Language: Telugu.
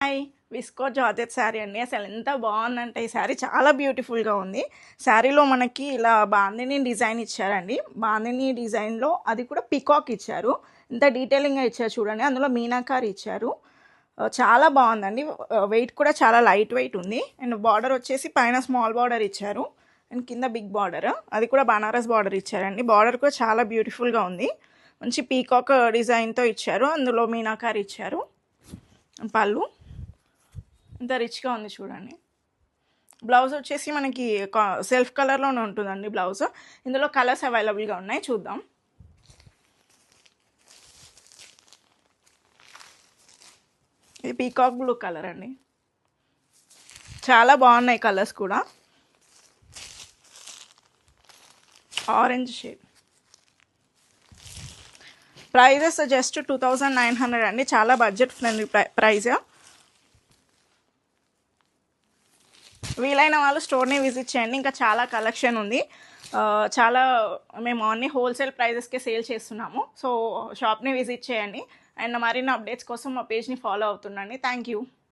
హాయ్ విస్కో జార్జెట్ శారీ అండి. అసలు ఎంత బాగుందంటే ఈ శారీ చాలా బ్యూటిఫుల్గా ఉంది. శారీలో మనకి ఇలా బాందిని డిజైన్ ఇచ్చారండి. బాందిని డిజైన్లో అది కూడా పికాక్ ఇచ్చారు. ఇంత డీటెయిలింగ్గా ఇచ్చారు చూడండి. అందులో మీనాకారి ఇచ్చారు. చాలా బాగుందండి. వెయిట్ కూడా చాలా లైట్ వెయిట్ ఉంది. అండ్ బార్డర్ వచ్చేసి పైన స్మాల్ బార్డర్ ఇచ్చారు అండ్ కింద బిగ్ బార్డర్, అది కూడా బనారస్ బార్డర్ ఇచ్చారండి. బార్డర్ కూడా చాలా బ్యూటిఫుల్గా ఉంది. మంచి పీకాక్ డిజైన్తో ఇచ్చారు. అందులో మీనాకారి ఇచ్చారు. పళ్ళు ఇంత రిచ్గా ఉంది చూడండి. బ్లౌజ్ వచ్చేసి మనకి సెల్ఫ్ కలర్లోనే ఉంటుందండి బ్లౌజ్. ఇందులో కలర్స్ అవైలబుల్గా ఉన్నాయి, చూద్దాం. ఇది పీకాక్ బ్లూ కలర్ అండి. చాలా బాగున్నాయి కలర్స్ కూడా. Orange shade. ప్రైజెస్ జస్ట్ 2900 అండి. చాలా బడ్జెట్ ఫ్రెండ్లీ ప్రైజ్. వీలైన వాళ్ళు స్టోర్ని విజిట్ చేయండి. ఇంకా చాలా కలెక్షన్ ఉంది. చాలా మేము అన్ని హోల్సేల్ ప్రైజెస్కే సేల్ చేస్తున్నాము. సో షాప్ని విజిట్ చేయండి. అండ్ మరిన్ని అప్డేట్స్ కోసం మా పేజ్ని ఫాలో అవుతుండండి. Thank you.